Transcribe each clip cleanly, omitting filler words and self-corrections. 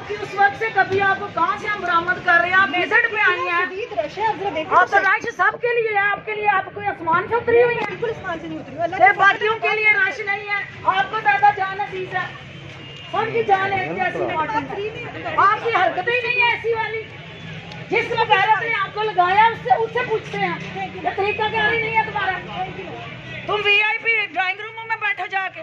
आपकी उस वक्त से कभी आपको कहाँ से हम बरामद कर रहे हैं, आप विजिट पे आई हैं। आप तो रश सबके लिए है, आपके लिए आप कोई आसमान से उतरी हुई है? बिल्कुल आसमान से नहीं उतरी, बाकियों के लिए रश नहीं है, आपको ज्यादा जान अजीज है, सबकी जान है ऐसी इम्पोर्टेंट है। आपकी हरकतें ही नहीं है ऐसी वाली। जिस वकालत ने आपको लगाया उससे पूछते हैं ये तरीका क्या नहीं है तुम्हारा। तुम वीआईपी ड्राइंग रूम में बैठो जाके,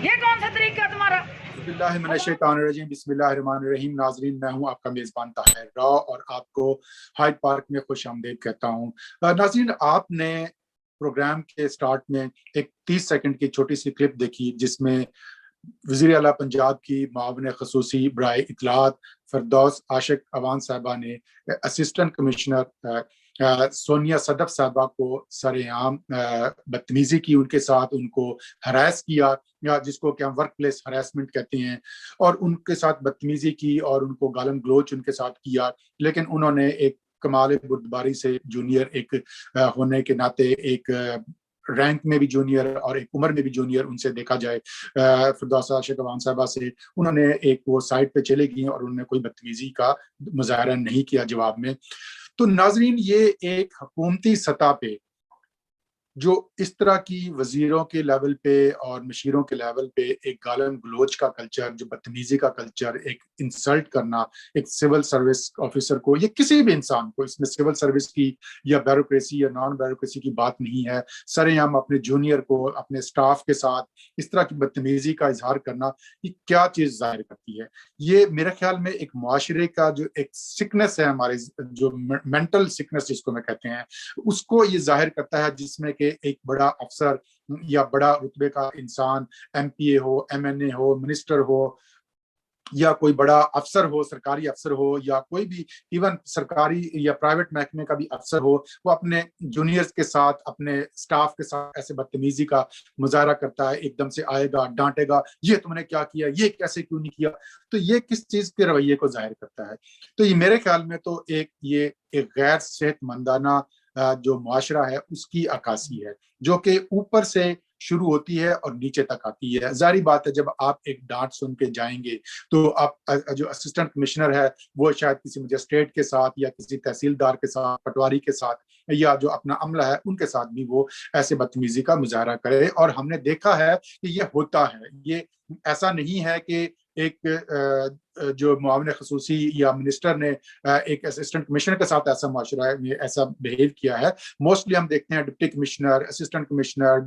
ये कौन सा तरीका है तुम्हारा? बिस्मिल्लाहिर्रहमानिर्रहीम। नाजरीन, मैं हूं आपका मेज़बान ताहिर राव और आपको हाइड पार्क में खुश आमदीद कहता हूं। नाजरीन, आपने प्रोग्राम के स्टार्ट में एक 30 सेकंड की छोटी सी क्लिप देखी जिसमें वज़ीर आला पंजाब की मावन खसूसी बराए इत्तलात फिरदौस आशिक अवान साहिबा ने असिस्टेंट कमिश्नर सोनिया सदफ साहबा को सरेआम बदतमीजी की, उनके साथ उनको हरास किया, या जिसको कि हम वर्क प्लेस हरासमेंट कहते हैं, और उनके साथ बदतमीजी की और उनको गालम गलोच उनके साथ किया। लेकिन उन्होंने एक कमाल बुर्दबारी से जूनियर एक होने के नाते, एक रैंक में भी जूनियर और एक उम्र में भी जूनियर उनसे देखा जाए, फिरदौस आशिक अवान साहबा से उन्होंने एक वो साइड पे चले गई और उन्होंने कोई बदतमीजी का मुजाहरा नहीं किया जवाब में। तो नाजरीन, ये एक हुकूमती सतह पे जो इस तरह की वजीरों के लेवल पे और मशीरों के लेवल पे एक गालन गलोच का कल्चर, जो बदतमीजी का कल्चर, एक इंसल्ट करना एक सिविल सर्विस ऑफिसर को या किसी भी इंसान को, इसमें सिविल सर्विस की या ब्यूरोक्रेसी या नॉन ब्यूरोक्रेसी की बात नहीं है, सरेआम अपने जूनियर को अपने स्टाफ के साथ इस तरह की बदतमीजी का इजहार करना, ये क्या चीज जाहिर करती है? ये मेरे ख्याल में एक मुआशरे का जो एक सिकनेस है, हमारे जो मेंटल सिकनेस जिसको मैं कहते हैं, उसको ये जाहिर करता है, जिसमें कि एक बड़ा अफसर या बड़ा रुतबे का इंसान, एमपीए हो, एमएनए हो, मिनिस्टर हो, या कोई बड़ा अफसर हो, सरकारी अफसर हो, या कोई भी इवन सरकारी या प्राइवेट महकमे का भी अफसर हो, वो अपने जूनियर्स के साथ, अपने स्टाफ के साथ ऐसे बदतमीजी का मुजाहरा करता है। एकदम से आएगा, डांटेगा, ये तुमने क्या किया, ये कैसे क्यों नहीं किया। तो ये किस चीज के रवैये को जाहिर करता है? तो ये मेरे ख्याल में तो ये एक गैर सेहतमंदाना जो मुआशरा है उसकी अक्कासी है, जो कि ऊपर से शुरू होती है और नीचे तक आती है। जारी बात है, जब आप एक डांट सुन के जाएंगे तो आप जो असिस्टेंट कमिश्नर है वो शायद किसी मजिस्ट्रेट के साथ या किसी तहसीलदार के साथ, पटवारी के साथ, या जो अपना अमला है उनके साथ भी वो ऐसे बदतमीजी का मुजाहरा करे। और हमने देखा है कि ये होता है। ये ऐसा नहीं है कि एक जो मुआविन खसूसी या मिनिस्टर ने एक असिस्टेंट कमिश्नर के साथ ऐसा माशरा में ऐसा बिहेव किया है। मोस्टली हम देखते हैं deputy commissioner, assistant commissioner,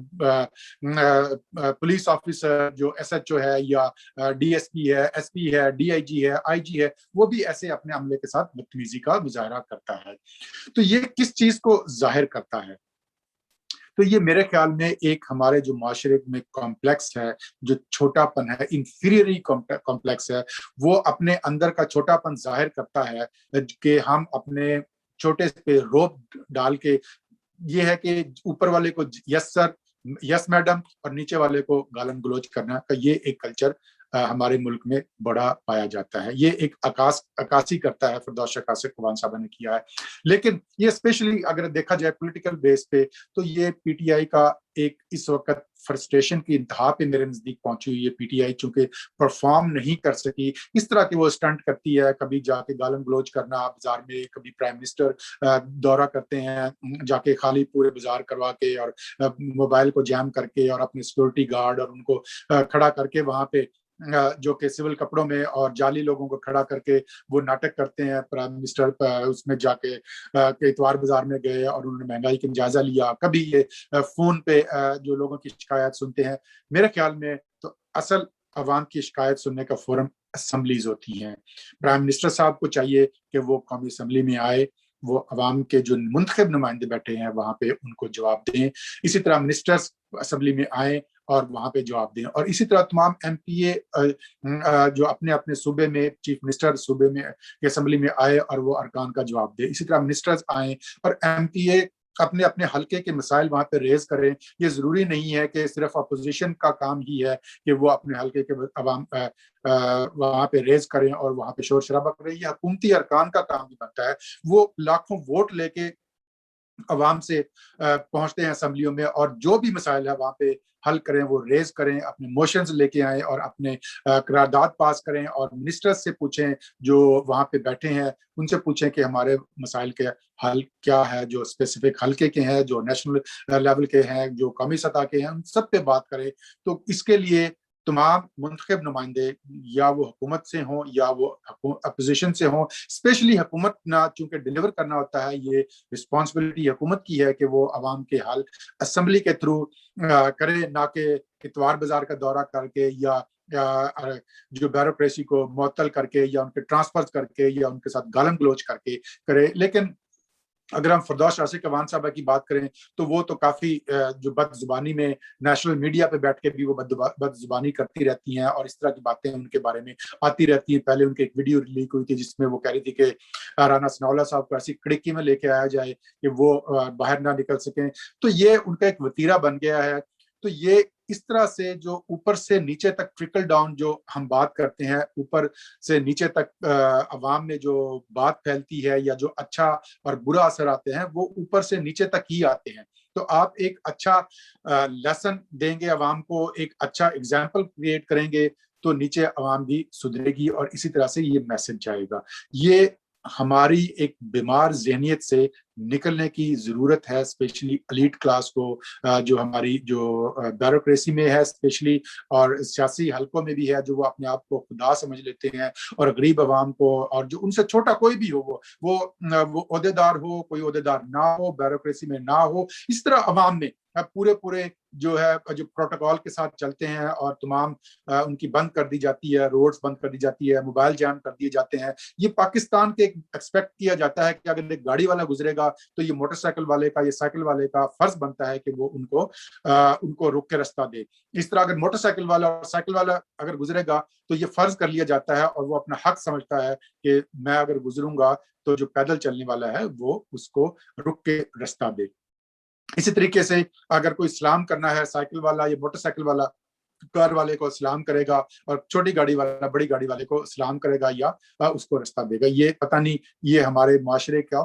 police officer जो एसएचओ है या डीएसपी है, एसपी है, डीआईजी है, आईजी है, वो भी ऐसे अपने अमले के साथ बदतमीजी का मुजाहरा करता है। तो ये किस चीज को जाहिर करता है? तो ये मेरे ख्याल में एक हमारे जो माशरे में कॉम्प्लेक्स है, जो छोटापन है, इंफीरियरी कॉम्प्लेक्स है, वो अपने अंदर का छोटापन जाहिर करता है कि हम अपने छोटे पे रोब डाल के, ये है कि ऊपर वाले को यस सर, यस मैडम, और नीचे वाले को गालन गलोच करना का ये एक कल्चर हमारे मुल्क में बड़ा पाया जाता है। ये एक अक्कासी करता है फिरदौस आशिक अवान साहब ने किया है। लेकिन ये स्पेशली अगर देखा जाए पॉलिटिकल बेस पे, तो ये पीटीआई का एक इस वक्त फ्रस्ट्रेशन की इंतहा पे मेरे नजदीक पहुंची हुई है। पीटीआई चूंकि परफॉर्म नहीं कर सकी, इस तरह के वो स्टंट करती है, कभी जाके गालन गलोच करना बाजार में, कभी प्राइम मिनिस्टर दौरा करते हैं जाके खाली पूरे बाजार करवा के और मोबाइल को जैम करके और अपने सिक्योरिटी गार्ड और उनको खड़ा करके वहां पे जो कि सिविल कपड़ों में और जाली लोगों को खड़ा करके वो नाटक करते हैं। प्राइम मिनिस्टर उसमें जाके इतवार बाजार में गए और उन्होंने महंगाई का जायजा लिया। कभी ये फोन पे जो लोगों की शिकायत सुनते हैं। मेरे ख्याल में तो असल अवाम की शिकायत सुनने का फोरम असम्बलीज होती हैं। प्राइम मिनिस्टर साहब को चाहिए कि वो कौमी असम्बली में आए, वो अवाम के जो मुंतखब नुमाइंदे बैठे हैं वहां पे उनको जवाब दें। इसी तरह मिनिस्टर्स असम्बली में आए और वहां पे जवाब दें। और इसी तरह तमाम एमपीए जो अपने अपने सूबे में, चीफ मिनिस्टर सूबे में असम्बली में आए और वो अरकान का जवाब दे। इसी तरह मिनिस्टर्स आए और एमपीए अपने अपने हल्के के मसाइल वहां पे रेज करें। ये जरूरी नहीं है कि सिर्फ अपोजिशन का काम ही है कि वो अपने हल्के के अवाम वहां पे रेज करें और वहां पे शोर शराबा करें। ये हुकूमती अरकान का काम भी बनता है। वो लाखों वोट लेके عوام سے پہنچتے ہیں اسمبلیوں میں، اور جو بھی مسائل ہے وہاں پہ حل کریں، وہ ریز کریں، اپنے موشنز لے کے آئیں اور اپنے قرارداد پاس کریں، اور منسٹرز سے پوچھیں جو وہاں پہ بیٹھے ہیں، ان سے پوچھیں کہ ہمارے مسائل کے حل کیا ہے، جو اسپیسیفک حلقے کے ہیں، جو نیشنل لیول کے ہیں، جو قومی سطح کے ہیں، ان سب پہ بات کریں۔ تو اس کے لیے تمام منتخب نمائندے، یا وہ حکومت سے ہوں یا وہ اپوزیشن سے ہوں، اسپیشلی حکومت نہ چونکہ ڈیلیور کرنا ہوتا ہے، یہ رسپانسبلٹی حکومت کی ہے کہ وہ عوام کے حل اسمبلی کے تھرو کرے، نہ کہ اتوار بازار کا دورہ کر کے یا جو بیوروکریسی کو معطل کر کے یا ان کے ٹرانسفر کر کے یا ان کے ساتھ گالم گلوچ کر کے کرے۔ لیکن اگر ہم فردوس راشد اعوان صاحبہ کی بات کریں تو وہ تو کافی جو بد زبانی میں نیشنل میڈیا پہ بیٹھ کے بھی وہ بد زبانی کرتی رہتی ہیں، اور اس طرح کی باتیں ان کے بارے میں آتی رہتی ہیں۔ پہلے ان کی ایک ویڈیو لیک ہوئی تھی جس میں وہ کہہ رہی تھی کہ رانا ثناءاللہ صاحب کو ایسی کڑکی میں لے کے آیا جائے کہ وہ باہر نہ نکل سکیں۔ تو یہ ان کا ایک وتیرہ بن گیا ہے۔ تو یہ اس طرح سے جو اوپر سے نیچے تک ٹرکل ڈاؤن جو ہم بات کرتے ہیں، اوپر سے نیچے تک عوام میں جو بات پھیلتی ہے یا جو اچھا اور برا اثر آتے ہیں، وہ اوپر سے نیچے تک ہی آتے ہیں۔ تو آپ ایک اچھا لیسن دیں گے عوام کو، ایک اچھا اگزامپل کریٹ کریں گے تو نیچے عوام بھی سدھرے گی، اور اسی طرح سے یہ میسج جائے گا۔ یہ ہماری ایک بیمار ذہنیت سے نکلنے کی ضرورت ہے، اسپیشلی ایلیٹ کلاس کو، جو ہماری جو بیوروکریسی میں ہے اسپیشلی، اور سیاسی حلقوں میں بھی ہے، جو وہ اپنے آپ کو خدا سمجھ لیتے ہیں، اور غریب عوام کو، اور جو ان سے چھوٹا کوئی بھی ہو، وہ عہدیدار ہو، کوئی عہدیدار نہ ہو، بیوروکریسی میں نہ ہو، اس طرح عوام میں پورے جو ہے جو پروٹوکول کے ساتھ چلتے ہیں، اور تمام ان کی بند کر دی جاتی ہے، روڈز بند کر دی جاتی ہے، موبائل جام کر دیے جاتے ہیں۔ یہ پاکستان کے ایکسپیکٹ کیا جاتا ہے کہ اگر ایک گاڑی والا گزرے گا تو یہ موٹر سائیکل والے کا، یہ سائیکل والے کا فرض بنتا ہے کہ وہ ان کو روک کے رستہ دے۔ اس طرح اگر موٹر سائیکل والا اور سائیکل والا اگر گزرے گا تو یہ فرض کر لیا جاتا ہے، اور وہ اپنا حق سمجھتا ہے کہ میں اگر گزروں گا تو جو پیدل چلنے والا ہے وہ اس کو رک کے رستہ دے۔ اسی طریقے سے اگر کوئی سلام کرنا ہے، سائیکل والا یا موٹر سائیکل والا کار والے کو سلام کرے گا، اور چھوٹی گاڑی والا بڑی گاڑی والے کو سلام کرے گا یا اس کو رستہ دے گا۔ یہ پتہ نہیں یہ ہمارے معاشرے کا،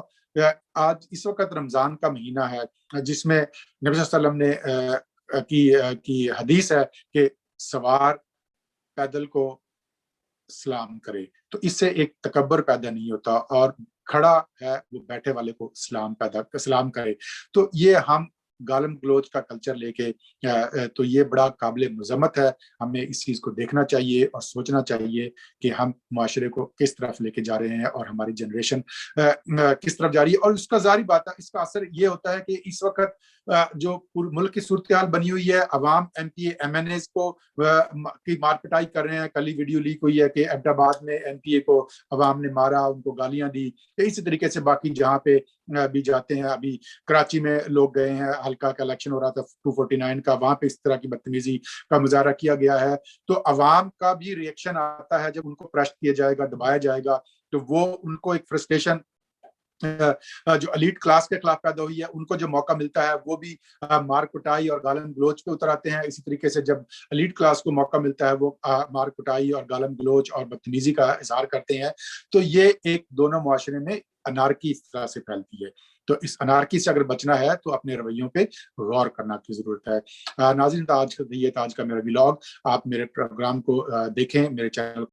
آج اس وقت رمضان کا مہینہ ہے جس میں نبی صلی اللہ علیہ وسلم نے کی حدیث ہے کہ سوار پیدل کو سلام کرے، تو اس سے ایک تکبر پیدا نہیں ہوتا، اور کھڑا ہے وہ بیٹھے والے کو سلام کرے۔ تو یہ ہم گالم گلوچ کا کلچر لے کے، تو یہ بڑا قابل مذمت ہے۔ ہمیں اس چیز کو دیکھنا چاہیے اور سوچنا چاہیے کہ ہم معاشرے کو کس طرف لے کے جا رہے ہیں، اور ہماری جنریشن کس طرف جا رہی ہے۔ اور اس کا ظاہری بات ہے، اس کا اثر یہ ہوتا ہے کہ اس وقت جو ملک کی صورتحال بنی ہوئی ہے، عوام M P A M N As کو کی مار پٹائی کر رہے ہیں۔ کل ہی ویڈیو لیک ہوئی ہے کہ احمد آباد میں ایم پی اے کو عوام نے مارا، ان کو گالیاں دی۔ اسی طریقے سے باقی جہاں پہ بھی جاتے ہیں، ابھی کراچی میں لوگ گئے ہیں، حلقہ کا الیکشن ہو رہا تھا 249 کا، وہاں پہ اس طرح کی بدتمیزی کا مظاہرہ کیا گیا ہے۔ تو عوام کا بھی ریئیکشن آتا ہے جب ان کو پریشر کیا جائے گا، دبایا جائے گا، تو وہ ان کو ایک فرسٹریشن جو ایلیٹ کلاس کے خلاف پیدا ہوئی ہے، ان کو جو موقع ملتا ہے وہ بھی مار کٹائی اور گالم گلوچ پہ اتر آتے ہیں۔ اسی طریقے سے جب ایلیٹ کلاس کو موقع ملتا ہے وہ مار کٹائی اور گالم گلوچ اور بدتمیزی کا اظہار کرتے ہیں۔ تو یہ ایک دونوں معاشرے میں انارکی اس طرح سے پھیلتی ہے۔ تو اس انارکی سے اگر بچنا ہے تو اپنے رویوں پہ غور کرنا کی ضرورت ہے۔ ناظرین، آج کا میرا ولاگ، آپ میرے پروگرام کو دیکھیں، میرے چینل